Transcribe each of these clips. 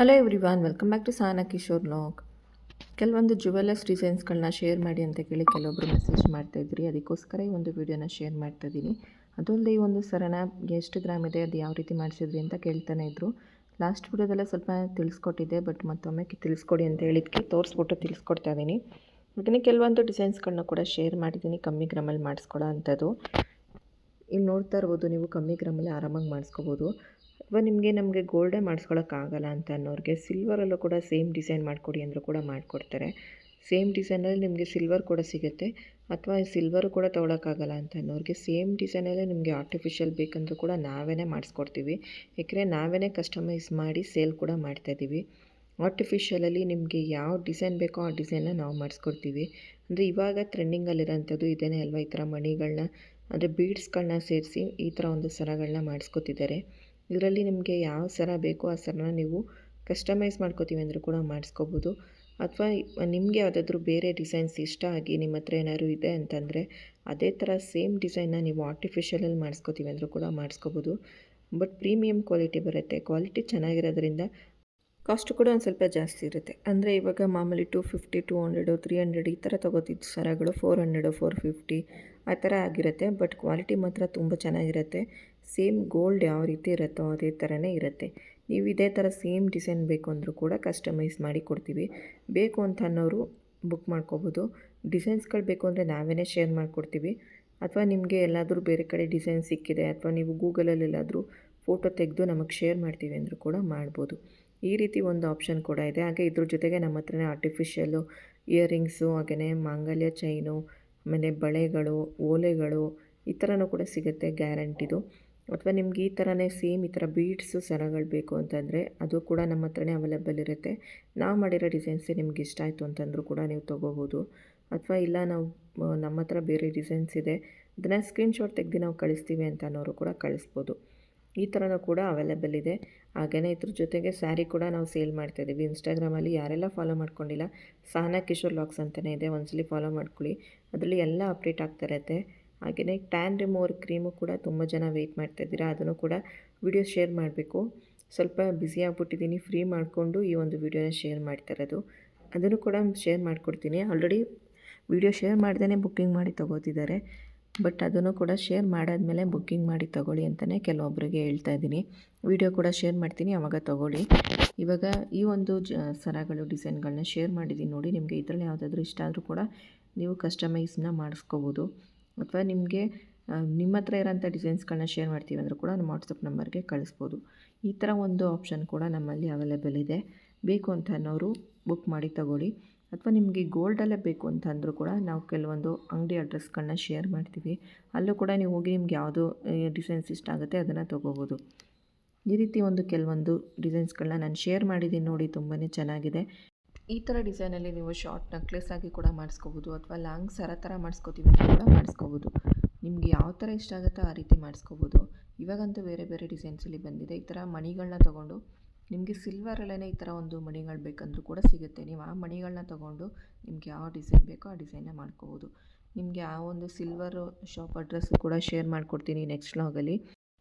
Hello everyone, welcome back to Sana Kishore vlog. ಕೆಲವೊಂದು jewellers ಡಿಸೈನ್ಸ್ಗಳನ್ನ share ಮಾಡಿ ಅಂತ ಕೇಳಿ ಕೆಲವೊಬ್ಬರು ಮೆಸೇಜ್ ಮಾಡ್ತಾಯಿದ್ರಿ. ಅದಕ್ಕೋಸ್ಕರ ಈ ಒಂದು ವಿಡಿಯೋನ ಶೇರ್ ಮಾಡ್ತಾಯಿದ್ದೀನಿ. ಅದಲ್ಲದೆ ಈ ಒಂದು ಸರನ ಎಷ್ಟು ಗ್ರಾಮ್ ಇದೆ, ಅದು ಯಾವ ರೀತಿ ಮಾಡಿಸಿದ್ರಿ ಅಂತ ಕೇಳ್ತಾನೆ ಇದ್ದರು. ಲಾಸ್ಟ್ ವಿಡಿಯೋದಲ್ಲೇ ಸ್ವಲ್ಪ ತಿಳಿಸ್ಕೊಟ್ಟಿದ್ದೆ, ಬಟ್ ಮತ್ತೊಮ್ಮೆ ತಿಳಿಸ್ಕೊಡಿ ಅಂತ ಹೇಳಿದ್ಕೆ ತೋರಿಸ್ಬಿಟ್ಟು ತಿಳಿಸ್ಕೊಡ್ತಾ ಇದ್ದೀನಿ. ಹಾಗೆಯೇ ಕೆಲವೊಂದು ಡಿಸೈನ್ಸ್ಗಳನ್ನ ಕೂಡ ಶೇರ್ ಮಾಡಿದ್ದೀನಿ ಕಮ್ಮಿ ಗ್ರಾಮಲ್ಲಿ ಮಾಡಿಸ್ಕೊಡೋ ಅಂಥದ್ದು. ಇಲ್ಲಿ ನೋಡ್ತಾ ಇರ್ಬೋದು ನೀವು, ಕಮ್ಮಿ ಗ್ರಾಮಲ್ಲಿ ಆರಾಮಾಗಿ ಮಾಡಿಸ್ಕೋಬೋದು. ಅಥವಾ ನಮಗೆ ಗೋಲ್ಡೇ ಮಾಡಿಸ್ಕೊಳಕ್ಕಾಗಲ್ಲ ಅಂತ ಅನ್ನೋರಿಗೆ ಸಿಲ್ವರಲ್ಲೂ ಕೂಡ ಸೇಮ್ ಡಿಸೈನ್ ಮಾಡಿಕೊಡಿ ಅಂದರೂ ಕೂಡ ಮಾಡಿಕೊಡ್ತಾರೆ. ಸೇಮ್ ಡಿಸೈನಲ್ಲಿ ನಿಮಗೆ ಸಿಲ್ವರ್ ಕೂಡ ಸಿಗುತ್ತೆ. ಅಥವಾ ಸಿಲ್ವರು ಕೂಡ ತೊಗೊಳಕ್ಕಾಗಲ್ಲ ಅಂತ ಅನ್ನೋರಿಗೆ ಸೇಮ್ ಡಿಸೈನಲ್ಲೇ ನಿಮಗೆ ಆರ್ಟಿಫಿಷಿಯಲ್ ಬೇಕಂದ್ರೂ ಕೂಡ ನಾವೇ ಮಾಡಿಸ್ಕೊಡ್ತೀವಿ. ಏಕೆಂದರೆ ನಾವೇ ಕಸ್ಟಮೈಸ್ ಮಾಡಿ ಸೇಲ್ ಕೂಡ ಮಾಡ್ತಾಯಿದ್ದೀವಿ. ಆರ್ಟಿಫಿಷಿಯಲಲ್ಲಿ ನಿಮಗೆ ಯಾವ ಡಿಸೈನ್ ಬೇಕೋ ಆ ಡಿಸೈನ್ನ ನಾವು ಮಾಡಿಸ್ಕೊಡ್ತೀವಿ. ಅಂದರೆ ಇವಾಗ ಟ್ರೆಂಡಿಂಗಲ್ಲಿರೋಂಥದ್ದು ಇದೇನೇ ಅಲ್ವಾ, ಈ ಥರ ಮಣಿಗಳನ್ನ ಅಂದರೆ ಬೀಡ್ಸ್ಗಳನ್ನ ಸೇರಿಸಿ ಈ ಥರ ಒಂದು ಸರಗಳನ್ನ ಮಾಡಿಸ್ಕೊತಿದ್ದಾರೆ. ಇದರಲ್ಲಿ ನಿಮಗೆ ಯಾವ ಸರ ಬೇಕೋ ಆ ಸರನ ನೀವು ಕಸ್ಟಮೈಸ್ ಮಾಡ್ಕೋತೀವಿ ಅಂದರೂ ಕೂಡ ಮಾಡಿಸ್ಕೋಬೋದು. ಅಥವಾ ನಿಮಗೆ ಯಾವುದಾದ್ರೂ ಬೇರೆ ಡಿಸೈನ್ಸ್ ಇಷ್ಟ ಆಗಿ ನಿಮ್ಮ ಹತ್ರ ಏನಾದ್ರು ಇದೆ ಅಂತಂದರೆ ಅದೇ ಥರ ಸೇಮ್ ಡಿಸೈನ್ನ ನೀವು ಆರ್ಟಿಫಿಷಿಯಲಲ್ಲಿ ಮಾಡಿಸ್ಕೋತೀವಿ ಅಂದರೂ ಕೂಡ ಮಾಡಿಸ್ಕೋಬೋದು. ಬಟ್ ಪ್ರೀಮಿಯಮ್ ಕ್ವಾಲಿಟಿ ಬರುತ್ತೆ. ಕ್ವಾಲಿಟಿ ಚೆನ್ನಾಗಿರೋದ್ರಿಂದ ಕಾಸ್ಟು ಕೂಡ ಒಂದು ಸ್ವಲ್ಪ ಜಾಸ್ತಿ ಇರುತ್ತೆ. ಅಂದರೆ ಇವಾಗ ಮಾಮೂಲಿ 250, 200, 300 ಈ ಥರ ತೊಗೋತಿದ್ದು ಸರಗಳು 400, 450 ಆ ಥರ ಆಗಿರುತ್ತೆ. ಬಟ್ ಕ್ವಾಲಿಟಿ ಮಾತ್ರ ತುಂಬ ಚೆನ್ನಾಗಿರುತ್ತೆ. ಸೇಮ್ ಗೋಲ್ಡ್ ಯಾವ ರೀತಿ ಇರುತ್ತೋ ಅದೇ ಥರನೇ ಇರುತ್ತೆ. ನೀವು ಇದೇ ಥರ ಸೇಮ್ ಡಿಸೈನ್ ಬೇಕು ಅಂದರೂ ಕೂಡ ಕಸ್ಟಮೈಸ್ ಮಾಡಿ ಕೊಡ್ತೀವಿ. ಬೇಕು ಅಂತ ಅನ್ನೋರು ಬುಕ್ ಮಾಡ್ಕೋಬೋದು. ಡಿಸೈನ್ಸ್ಗಳು ಬೇಕು ಅಂದರೆ ನಾವೇ ಶೇರ್ ಮಾಡಿಕೊಡ್ತೀವಿ. ಅಥವಾ ನಿಮಗೆ ಎಲ್ಲಾದರೂ ಬೇರೆ ಕಡೆ ಡಿಸೈನ್ ಸಿಕ್ಕಿದೆ ಅಥವಾ ನೀವು ಗೂಗಲಲ್ಲಿ ಎಲ್ಲಾದರೂ ಫೋಟೋ ತೆಗೆದು ನಮಗೆ ಶೇರ್ ಮಾಡ್ತೀವಿ ಅಂದರೂ ಕೂಡ ಮಾಡ್ಬೋದು. ಈ ರೀತಿ ಒಂದು ಆಪ್ಷನ್ ಕೂಡ ಇದೆ. ಹಾಗೆ ಇದ್ರ ಜೊತೆಗೆ ನಮ್ಮ ಹತ್ರನೇ ಆರ್ಟಿಫಿಷಿಯಲ್ಲು ಇಯರಿಂಗ್ಸು, ಹಾಗೆಯೇ ಮಾಂಗಲ್ಯ ಚೈನು, ಆಮೇಲೆ ಬಳೆಗಳು, ಓಲೆಗಳು ಈ ಥರನೂ ಕೂಡ ಸಿಗುತ್ತೆ ಗ್ಯಾರಂಟಿದು. ಅಥವಾ ನಿಮ್ಗೆ ಈ ಥರನೇ ಸೇಮ್ ಈ ಥರ ಬೀಡ್ಸು ಸರಗಳು ಬೇಕು ಅಂತಂದರೆ ಅದು ಕೂಡ ನಮ್ಮ ಹತ್ರನೇ ಅವೈಲೇಬಲ್ ಇರುತ್ತೆ. ನಾವು ಮಾಡಿರೋ ಡಿಸೈನ್ಸೇ ನಿಮ್ಗೆ ಇಷ್ಟ ಆಯಿತು ಅಂತಂದರೂ ಕೂಡ ನೀವು ತೊಗೋಬೋದು. ಅಥವಾ ಇಲ್ಲ ನಾವು ನಮ್ಮ ಹತ್ರ ಬೇರೆ ಡಿಸೈನ್ಸ್ ಇದೆ, ಅದನ್ನು ಸ್ಕ್ರೀನ್ಶಾಟ್ ತೆಗೆದು ನಾವು ಕಳಿಸ್ತೀವಿ ಅಂತ ಅನ್ನೋರು ಕೂಡ ಕಳಿಸ್ಬೋದು. ಈ ಥರನೂ ಕೂಡ ಅವೈಲೇಬಲ್ ಇದೆ. ಹಾಗೆಯೇ ಇದ್ರ ಜೊತೆಗೆ ಸ್ಯಾರಿ ಕೂಡ ನಾವು ಸೇಲ್ ಮಾಡ್ತಾಯಿದ್ದೀವಿ. ಇನ್ಸ್ಟಾಗ್ರಾಮಲ್ಲಿ ಯಾರೆಲ್ಲ ಫಾಲೋ ಮಾಡ್ಕೊಂಡಿಲ್ಲ, ಸಹನಾ ಕಿಶೋರ್ ವ್ಲಾಗ್ಸ್ ಅಂತಲೇ ಇದೆ, ಒಂದ್ಸಲಿ ಫಾಲೋ ಮಾಡ್ಕೊಳ್ಳಿ. ಅದರಲ್ಲಿ ಎಲ್ಲ ಅಪ್ಡೇಟ್ ಆಗ್ತಾ ಇರುತ್ತೆ. ಹಾಗೆಯೇ ಟ್ಯಾನ್ ರಿಮೂವರ್ ಕ್ರೀಮು ಕೂಡ ತುಂಬ ಜನ ವೆಯ್ಟ್ ಮಾಡ್ತಾಯಿದ್ದೀರಾ, ಅದನ್ನು ಕೂಡ ವಿಡಿಯೋ ಶೇರ್ ಮಾಡಬೇಕು. ಸ್ವಲ್ಪ ಬ್ಯುಸಿ ಆಗಿಬಿಟ್ಟಿದ್ದೀನಿ, ಫ್ರೀ ಮಾಡಿಕೊಂಡು ಈ ಒಂದು ವಿಡಿಯೋನ ಶೇರ್ ಮಾಡ್ತಾಯಿರೋದು. ಅದನ್ನು ಕೂಡ ಶೇರ್ ಮಾಡಿಕೊಡ್ತೀನಿ. ಆಲ್ರೆಡಿ ವಿಡಿಯೋ ಶೇರ್ ಮಾಡ್ದೇ ಬುಕ್ಕಿಂಗ್ ಮಾಡಿ ತೊಗೋತಿದ್ದಾರೆ. ಬಟ್ ಅದನ್ನು ಕೂಡ ಶೇರ್ ಮಾಡಾದಮೇಲೆ ಬುಕ್ಕಿಂಗ್ ಮಾಡಿ ತೊಗೊಳ್ಳಿ ಅಂತಲೇ ಕೆಲವೊಬ್ಬರಿಗೆ ಹೇಳ್ತಾ ಇದ್ದೀನಿ. ವಿಡಿಯೋ ಕೂಡ ಶೇರ್ ಮಾಡ್ತೀನಿ, ಆವಾಗ ತೊಗೊಳ್ಳಿ. ಇವಾಗ ಈ ಒಂದು ಸರಗಳು ಡಿಸೈನ್ಗಳನ್ನ ಶೇರ್ ಮಾಡಿದ್ದೀನಿ ನೋಡಿ. ನಿಮಗೆ ಇದರಲ್ಲಿ ಯಾವುದಾದ್ರೂ ಇಷ್ಟ ಆದರೂ ಕೂಡ ನೀವು ಕಸ್ಟಮೈಸ್ನ ಮಾಡಿಸ್ಕೋಬೋದು. ಅಥವಾ ನಿಮಗೆ ನಿಮ್ಮ ಹತ್ರ ಇರೋಂಥ ಡಿಸೈನ್ಸ್ಗಳನ್ನ ಶೇರ್ ಮಾಡ್ತೀವಿ ಅಂದರೂ ಕೂಡ ನಮ್ಮ ವಾಟ್ಸಪ್ ನಂಬರ್ಗೆ ಕಳಿಸ್ಬೋದು. ಈ ಥರ ಒಂದು ಆಪ್ಷನ್ ಕೂಡ ನಮ್ಮಲ್ಲಿ ಅವೈಲೇಬಲ್ ಇದೆ. ಬೇಕು ಅಂತ ಅನ್ನೋರು ಬುಕ್ ಮಾಡಿ ತೊಗೊಳ್ಳಿ. ಅಥವಾ ನಿಮಗೆ ಗೋಲ್ಡಲ್ಲೇ ಬೇಕು ಅಂತ ಅಂದರೂ ಕೂಡ ನಾವು ಕೆಲವೊಂದು ಅಂಗಡಿ ಅಡ್ರೆಸ್ಗಳನ್ನ ಶೇರ್ ಮಾಡ್ತೀವಿ. ಅಲ್ಲೂ ಕೂಡ ನೀವು ಹೋಗಿ ನಿಮ್ಗೆ ಯಾವುದು ಡಿಸೈನ್ಸ್ ಇಷ್ಟ ಆಗುತ್ತೆ ಅದನ್ನು ತೊಗೋಬೋದು. ಈ ರೀತಿ ಒಂದು ಕೆಲವೊಂದು ಡಿಸೈನ್ಸ್ಗಳನ್ನ ನಾನು ಶೇರ್ ಮಾಡಿದ್ದೀನಿ ನೋಡಿ, ತುಂಬಾ ಚೆನ್ನಾಗಿದೆ. ಈ ಥರ ಡಿಸೈನಲ್ಲಿ ನೀವು ಶಾರ್ಟ್ ನೆಕ್ಲೆಸ್ ಆಗಿ ಕೂಡ ಮಾಡಿಸ್ಕೋಬೋದು. ಅಥವಾ ಲಾಂಗ್ ಸರ ಥರ ಮಾಡಿಸ್ಕೋತೀವಿ ಅಂತ ಕೂಡ ಮಾಡಿಸ್ಕೋಬೋದು. ನಿಮ್ಗೆ ಯಾವ ಥರ ಇಷ್ಟ ಆಗುತ್ತೋ ಆ ರೀತಿ ಮಾಡಿಸ್ಕೋಬೋದು. ಇವಾಗಂತೂ ಬೇರೆ ಬೇರೆ ಡಿಸೈನ್ಸಲ್ಲಿ ಬಂದಿದೆ. ಈ ಥರ ಮಣಿಗಳನ್ನ ತೊಗೊಂಡು ನಿಮಗೆ ಸಿಲ್ವರಲ್ಲೇ ಈ ಥರ ಒಂದು ಮಣಿಗಳು ಬೇಕಂದ್ರೂ ಕೂಡ ಸಿಗುತ್ತೆ. ನೀವು ಆ ಮಣಿಗಳನ್ನ ತೊಗೊಂಡು ನಿಮ್ಗೆ ಯಾವ ಡಿಸೈನ್ ಬೇಕೋ ಆ ಡಿಸೈನ್ನ ಮಾಡ್ಕೋಬೋದು. ನಿಮಗೆ ಆ ಒಂದು ಸಿಲ್ವರು ಶಾಪ್ ಅಡ್ರೆಸ್ ಕೂಡ ಶೇರ್ ಮಾಡಿಕೊಡ್ತೀನಿ ನೆಕ್ಸ್ಟ್ ವ್ಲಾಗಲ್ಲಿ.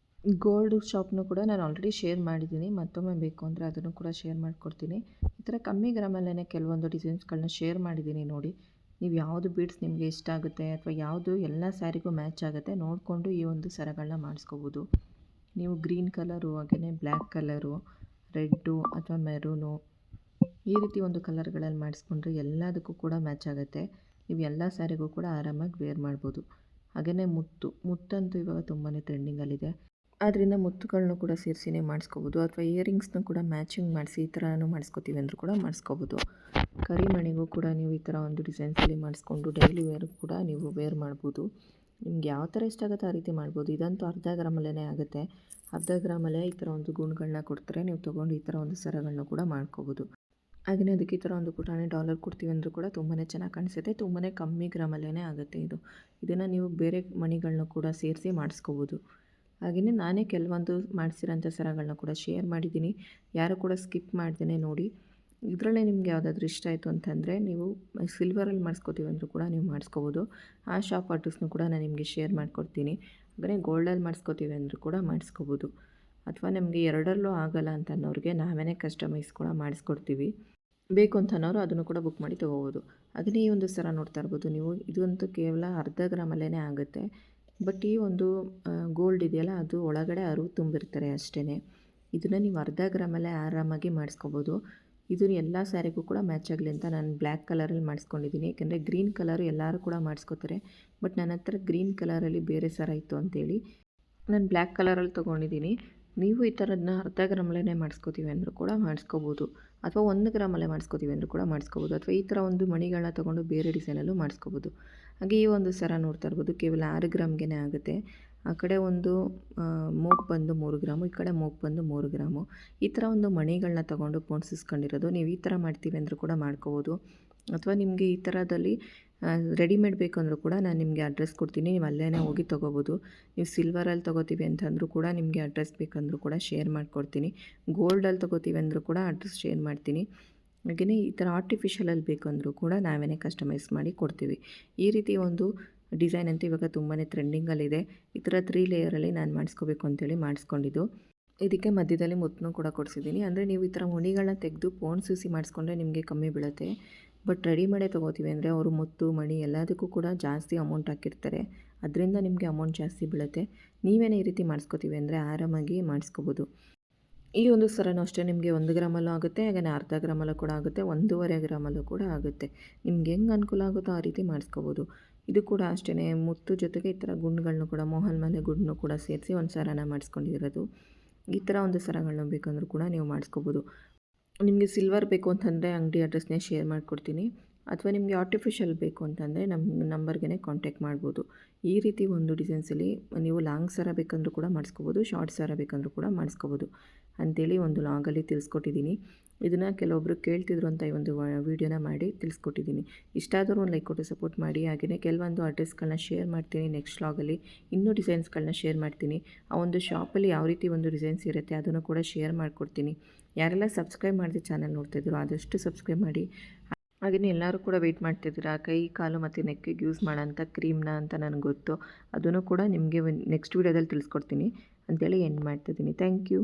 ಗೋಲ್ಡ್ ಶಾಪ್ನು ಕೂಡ ನಾನು ಆಲ್ರೆಡಿ ಶೇರ್ ಮಾಡಿದ್ದೀನಿ. ಮತ್ತೊಮ್ಮೆ ಬೇಕು ಅಂದರೆ ಅದನ್ನು ಕೂಡ ಶೇರ್ ಮಾಡಿಕೊಡ್ತೀನಿ. ಈ ಥರ ಕಮ್ಮಿ ಗ್ರಾಮಲ್ಲೇ ಕೆಲವೊಂದು ಡಿಸೈನ್ಸ್ಗಳನ್ನ ಶೇರ್ ಮಾಡಿದ್ದೀನಿ ನೋಡಿ. ನೀವು ಯಾವುದು ಬೀಡ್ಸ್ ನಿಮಗೆ ಇಷ್ಟ ಆಗುತ್ತೆ ಅಥವಾ ಯಾವುದು ಎಲ್ಲ ಸ್ಯಾರಿಗೂ ಮ್ಯಾಚ್ ಆಗುತ್ತೆ ನೋಡಿಕೊಂಡು ಈ ಒಂದು ಸರಗಳನ್ನ ಮಾಡಿಸ್ಕೋಬೋದು. ನೀವು ಗ್ರೀನ್ ಕಲರು, ಹಾಗೆಯೇ ಬ್ಲ್ಯಾಕ್ ಕಲರು, ರೆಡ್ಡು ಅಥವಾ ಮೆರೂನು ಈ ರೀತಿ ಒಂದು ಕಲರ್ಗಳಲ್ಲಿ ಮಾಡಿಸ್ಕೊಂಡ್ರೆ ಎಲ್ಲದಕ್ಕೂ ಕೂಡ ಮ್ಯಾಚ್ ಆಗುತ್ತೆ. ನೀವು ಎಲ್ಲ ಸ್ಯಾರಿಗೂ ಕೂಡ ಆರಾಮಾಗಿ ವೇರ್ ಮಾಡ್ಬೋದು. ಹಾಗೆಯೇ ಮುತ್ತಂತೂ ಇವಾಗ ತುಂಬಾ ಟ್ರೆಂಡಿಂಗಲ್ಲಿದೆ. ಆದ್ದರಿಂದ ಮುತ್ತುಗಳನ್ನೂ ಕೂಡ ಸೇರಿಸಿನೇ ಮಾಡಿಸ್ಕೋಬೋದು. ಅಥವಾ ಇಯರಿಂಗ್ಸ್ನ ಕೂಡ ಮ್ಯಾಚಿಂಗ್ ಮಾಡಿಸಿ ಈ ಥರನೂ ಮಾಡಿಸ್ಕೋತೀವಿ ಅಂದರೂ ಕೂಡ ಮಾಡಿಸ್ಕೋಬೋದು. ಕರಿಮಣಿಗೂ ಕೂಡ ನೀವು ಈ ಥರ ಒಂದು ಡಿಸೈನ್ಸಲ್ಲಿ ಮಾಡಿಸ್ಕೊಂಡು ಡೈಲಿ ವೇರ್ ಕೂಡ ನೀವು ವೇರ್ ಮಾಡ್ಬೋದು. ನಿಮ್ಗೆ ಯಾವ ಥರ ಇಷ್ಟ ಆಗುತ್ತೆ ಆ ರೀತಿ ಮಾಡ್ಬೋದು. ಇದಂತೂ ಅರ್ಧ ಗ್ರಾಮಲ್ಲೇ ಆಗುತ್ತೆ. ಅರ್ಧ ಗ್ರಾಮಲ್ಲೇ ಈ ಥರ ಒಂದು ಗುಂಡುಗಳನ್ನ ಕೊಡ್ತಾರೆ. ನೀವು ತೊಗೊಂಡು ಈ ಥರ ಒಂದು ಸರಗಳನ್ನ ಕೂಡ ಮಾಡ್ಕೋಬೋದು. ಹಾಗೆಯೇ ಅದಕ್ಕೆ ಈ ಥರ ಒಂದು ಪುಟಾಣಿ ಡಾಲರ್ ಕೊಡ್ತೀವಿ ಅಂದರೂ ಕೂಡ ತುಂಬಾ ಚೆನ್ನಾಗಿ ಕಾಣಿಸುತ್ತೆ. ತುಂಬಾ ಕಮ್ಮಿ ಗ್ರಾಮಲ್ಲೇ ಆಗುತ್ತೆ ಇದು. ಇದನ್ನು ನೀವು ಬೇರೆ ಮಣಿಗಳನ್ನ ಕೂಡ ಸೇರಿಸಿ ಮಾಡಿಸ್ಕೋಬೋದು. ಹಾಗೆಯೇ ನಾನೇ ಕೆಲವೊಂದು ಮಾಡಿಸಿರೋಂಥ ಸರಗಳನ್ನ ಕೂಡ ಶೇರ್ ಮಾಡಿದ್ದೀನಿ. ಯಾರು ಕೂಡ ಸ್ಕಿಪ್ ಮಾಡ್ದೇ ನೋಡಿ. ಇದರಲ್ಲೇ ನಿಮ್ಗೆ ಯಾವುದಾದ್ರೂ ಇಷ್ಟ ಆಯಿತು ಅಂತಂದರೆ ನೀವು ಸಿಲ್ವರಲ್ಲಿ ಮಾಡಿಸ್ಕೋತೀವಿ ಅಂದರೂ ಕೂಡ ನೀವು ಮಾಡಿಸ್ಕೋಬೋದು. ಆ ಶಾಪ್ ಅಡ್ರೆಸ್ನು ಕೂಡ ನಾನು ನಿಮಗೆ ಶೇರ್ ಮಾಡಿಕೊಡ್ತೀನಿ. ಹಾಗೆಯೇ ಗೋಲ್ಡಲ್ಲಿ ಮಾಡಿಸ್ಕೋತೀವಿ ಅಂದರೂ ಕೂಡ ಮಾಡಿಸ್ಕೋಬೋದು. ಅಥವಾ ನಿಮಗೆ ಎರಡರಲ್ಲೂ ಆಗಲ್ಲ ಅಂತ ಅನ್ನೋರಿಗೆ ನಾವೇ ಕಸ್ಟಮೈಸ್ ಕೂಡ ಮಾಡಿಸ್ಕೊಡ್ತೀವಿ. ಬೇಕು ಅಂತ ಅನ್ನೋರು ಅದನ್ನು ಕೂಡ ಬುಕ್ ಮಾಡಿ ತೊಗೋಬೋದು. ಹಾಗೆಯೇ ಈ ಒಂದು ಸರ ನೋಡ್ತಾ ಇರ್ಬೋದು ನೀವು, ಇದಂತೂ ಕೇವಲ ಅರ್ಧ ಗ್ರಾಮಲ್ಲೇ ಆಗುತ್ತೆ. ಬಟ್ ಈ ಒಂದು ಗೋಲ್ಡ್ ಇದೆಯಲ್ಲ ಅದು ಒಳಗಡೆ ಅರಿವು ತುಂಬಿರ್ತಾರೆ ಅಷ್ಟೇ. ಇದನ್ನು ನೀವು ಅರ್ಧ ಗ್ರಾಮಲ್ಲೇ ಆರಾಮಾಗಿ ಮಾಡಿಸ್ಕೋಬೋದು. ಇದು ಎಲ್ಲ ಸ್ಯಾರಿಗೂ ಕೂಡ ಮ್ಯಾಚ್ ಆಗಲಿ ಅಂತ ನಾನು ಬ್ಲ್ಯಾಕ್ ಕಲರಲ್ಲಿ ಮಾಡಿಸ್ಕೊಂಡಿದ್ದೀನಿ. ಏಕೆಂದರೆ ಗ್ರೀನ್ ಕಲರು ಎಲ್ಲರೂ ಕೂಡ ಮಾಡಿಸ್ಕೋತಾರೆ. ಬಟ್ ನನ್ನ ಹತ್ರ ಗ್ರೀನ್ ಕಲರಲ್ಲಿ ಬೇರೆ ಸರ ಇತ್ತು ಅಂತೇಳಿ ನಾನು ಬ್ಲ್ಯಾಕ್ ಕಲರಲ್ಲಿ ತೊಗೊಂಡಿದ್ದೀನಿ. ನೀವು ಈ ಥರದನ್ನ ಅರ್ಧ ಗ್ರಾಮಲ್ಲೇ ಮಾಡಿಸ್ಕೋತೀವಿ ಅಂದರೂ ಕೂಡ ಮಾಡಿಸ್ಕೋಬೋದು, ಅಥವಾ 1 ಗ್ರಾಮಲ್ಲೇ ಮಾಡಿಸ್ಕೋತೀವಿ ಅಂದರೂ ಕೂಡ ಮಾಡಿಸ್ಕೋಬೋದು, ಅಥವಾ ಈ ಥರ ಒಂದು ಮಣಿಗಳನ್ನ ತೊಗೊಂಡು ಬೇರೆ ಡಿಸೈನಲ್ಲೂ ಮಾಡಿಸ್ಕೋಬೋದು. ಹಾಗೆ ಈ ಒಂದು ಸರ ನೋಡ್ತಾ ಇರ್ಬೋದು, ಕೇವಲ 6 ಗ್ರಾಮ್ಗೆ ಆಗುತ್ತೆ. ಆ ಕಡೆ ಒಂದು ಮೂಗು ಬಂದು 3 ಗ್ರಾಮು, ಈ ಕಡೆ ಮೂಗು ಬಂದು 3 ಗ್ರಾಮು. ಈ ಥರ ಒಂದು ಮಣಿಗಳನ್ನ ತೊಗೊಂಡು ಪೋಣಿಸ್ಕೊಂಡಿರೋದು. ನೀವು ಈ ಥರ ಮಾಡ್ತೀವಿ ಅಂದರೂ ಕೂಡ ಮಾಡ್ಕೋಬೋದು, ಅಥವಾ ನಿಮಗೆ ಈ ಥರದಲ್ಲಿ ರೆಡಿಮೇಡ್ ಬೇಕು ಅಂದರೂ ಕೂಡ ನಾನು ನಿಮಗೆ ಅಡ್ರೆಸ್ ಕೊಡ್ತೀನಿ, ನೀವು ಅಲ್ಲೇ ಹೋಗಿ ತೊಗೋಬೋದು. ನೀವು ಸಿಲ್ವರಲ್ಲಿ ತೊಗೋತೀವಿ ಅಂತಂದರೂ ಕೂಡ ನಿಮಗೆ ಅಡ್ರೆಸ್ ಬೇಕಂದರೂ ಕೂಡ ಶೇರ್ ಮಾಡಿಕೊಡ್ತೀನಿ. ಗೋಲ್ಡಲ್ಲಿ ತೊಗೋತೀವಿ ಅಂದರೂ ಕೂಡ ಅಡ್ರೆಸ್ ಶೇರ್ ಮಾಡ್ತೀನಿ. ಹಾಗೆಯೇ ಈ ಥರ ಆರ್ಟಿಫಿಷಿಯಲಲ್ಲಿ ಬೇಕಂದರೂ ಕೂಡ ನಾವೇ ಕಸ್ಟಮೈಸ್ ಮಾಡಿ ಕೊಡ್ತೀವಿ. ಈ ರೀತಿ ಒಂದು ಡಿಸೈನ್ ಅಂತೂ ಇವಾಗ ತುಂಬಾ ಟ್ರೆಂಡಿಂಗಲ್ಲಿದೆ. ಈ ಥರ 3 ಲೇಯರಲ್ಲಿ ನಾನು ಮಾಡಿಸ್ಕೋಬೇಕು ಅಂತೇಳಿ ಮಾಡಿಸ್ಕೊಂಡಿದ್ದು. ಇದಕ್ಕೆ ಮಧ್ಯದಲ್ಲಿ ಮುತ್ತನ್ನು ಕೂಡ ಕೊಡಿಸಿದ್ದೀನಿ. ಅಂದರೆ ನೀವು ಈ ಥರ ಮಣಿಗಳನ್ನ ತೆಗೆದು ಪೋಣಿಸಿ ಮಾಡಿಸ್ಕೊಂಡ್ರೆ ನಿಮಗೆ ಕಮ್ಮಿ ಬೀಳುತ್ತೆ. ಬಟ್ ರೆಡಿಮೇಡೇ ತೊಗೋತೀವಿ ಅಂದರೆ ಅವರು ಮುತ್ತು ಮಣಿ ಎಲ್ಲದಕ್ಕೂ ಕೂಡ ಜಾಸ್ತಿ ಅಮೌಂಟ್ ಹಾಕಿರ್ತಾರೆ. ಅದರಿಂದ ನಿಮಗೆ ಅಮೌಂಟ್ ಜಾಸ್ತಿ ಬೀಳುತ್ತೆ. ನೀವೇನೇ ಈ ರೀತಿ ಮಾಡಿಸ್ಕೋತೀವಿ ಅಂದರೆ ಆರಾಮಾಗಿ ಮಾಡಿಸ್ಕೋಬೋದು. ಈ ಒಂದು ಸರನೂ ಅಷ್ಟೇ ನಿಮಗೆ 1 ಗ್ರಾಮಲ್ಲೂ ಆಗುತ್ತೆ, ಹಾಗೆಯೇ ಅರ್ಧ ಗ್ರಾಮಲ್ಲೂ ಕೂಡ ಆಗುತ್ತೆ, 1.5 ಗ್ರಾಮಲ್ಲೂ ಕೂಡ ಆಗುತ್ತೆ. ನಿಮ್ಗೆ ಹೆಂಗೆ ಅನುಕೂಲ ಆಗುತ್ತೋ ಆ ರೀತಿ ಮಾಡಿಸ್ಕೋಬೋದು. ಇದು ಕೂಡ ಅಷ್ಟೇ ಮುತ್ತು ಜೊತೆಗೆ ಈ ಥರ ಗುಂಡುಗಳನ್ನು ಕೂಡ ಮೋಹನ್ ಮೇಲೆ ಗುಂಡನ್ನು ಕೂಡ ಸೇರಿಸಿ ಒಂದು ಸರನ ಮಾಡಿಸ್ಕೊಂಡಿರೋದು. ಈ ಥರ ಒಂದು ಸರಗಳನ್ನ ಬೇಕಂದ್ರೂ ಕೂಡ ನೀವು ಮಾಡಿಸ್ಕೋಬೋದು. ನಿಮಗೆ ಸಿಲ್ವರ್ ಬೇಕು ಅಂತಂದರೆ ಅಂಗಡಿ ಅಡ್ರೆಸ್ನೇ ಶೇರ್ ಮಾಡಿಕೊಡ್ತೀನಿ, ಅಥವಾ ನಿಮಗೆ ಆರ್ಟಿಫಿಷಿಯಲ್ ಬೇಕು ಅಂತಂದರೆ ನಮ್ಮ ನಂಬರ್ಗೆ ಕಾಂಟ್ಯಾಕ್ಟ್ ಮಾಡ್ಬೋದು. ಈ ರೀತಿ ಒಂದು ಡಿಸೈನ್ಸಲ್ಲಿ ನೀವು ಲಾಂಗ್ ಸರ ಬೇಕಂದ್ರೂ ಕೂಡ ಮಾಡಿಸ್ಕೋಬೋದು, ಶಾರ್ಟ್ ಸರ ಬೇಕಂದ್ರೂ ಕೂಡ ಮಾಡಿಸ್ಕೋಬೋದು ಅಂಥೇಳಿ ಒಂದು ಲಾಗಲ್ಲಿ ತಿಳಿಸ್ಕೊಟ್ಟಿದ್ದೀನಿ. ಇದನ್ನು ಕೆಲವೊಬ್ಬರು ಕೇಳ್ತಿದ್ರು ಅಂತ ಈ ಒಂದು ವೀಡಿಯೋನ ಮಾಡಿ ತಿಳಿಸ್ಕೊಟ್ಟಿದ್ದೀನಿ. ಇಷ್ಟ ಆದರೂ ಒಂದು ಲೈಕ್ ಕೊಟ್ಟು ಸಪೋರ್ಟ್ ಮಾಡಿ. ಹಾಗೆಯೇ ಕೆಲವೊಂದು ಅಡ್ರೆಸ್ಗಳನ್ನ ಶೇರ್ ಮಾಡ್ತೀನಿ ನೆಕ್ಸ್ಟ್ ಲಾಗಲ್ಲಿ. ಇನ್ನೂ ಡಿಸೈನ್ಸ್ಗಳನ್ನ ಶೇರ್ ಮಾಡ್ತೀನಿ. ಆ ಒಂದು ಶಾಪಲ್ಲಿ ಯಾವ ರೀತಿ ಒಂದು ಡಿಸೈನ್ಸ್ ಇರುತ್ತೆ ಅದನ್ನು ಕೂಡ ಶೇರ್ ಮಾಡಿಕೊಡ್ತೀನಿ. ಯಾರೆಲ್ಲ ಸಬ್ಸ್ಕ್ರೈಬ್ ಮಾಡಿದ ಚಾನಲ್ ನೋಡ್ತಾಯಿದ್ರು ಆದಷ್ಟು ಸಬ್ಸ್ಕ್ರೈಬ್ ಮಾಡಿ. ಹಾಗೆಯೇ ಎಲ್ಲರೂ ಕೂಡ ವೆಯ್ಟ್ ಮಾಡ್ತಿದ್ದೀರಾ ಕೈ ಕಾಲು ಮತ್ತು ನೆಕ್ಕಿಗೆ ಯೂಸ್ ಮಾಡೋಂಥ ಕ್ರೀಮ್ನ ಅಂತ ನನಗೆ ಗೊತ್ತು. ಅದನ್ನು ಕೂಡ ನಿಮಗೆ ನೆಕ್ಸ್ಟ್ ವೀಡಿಯೋದಲ್ಲಿ ತಿಳಿಸ್ಕೊಡ್ತೀನಿ ಅಂತೇಳಿ ಎಂಡ್ ಮಾಡ್ತಿದ್ದೀನಿ. Thank you.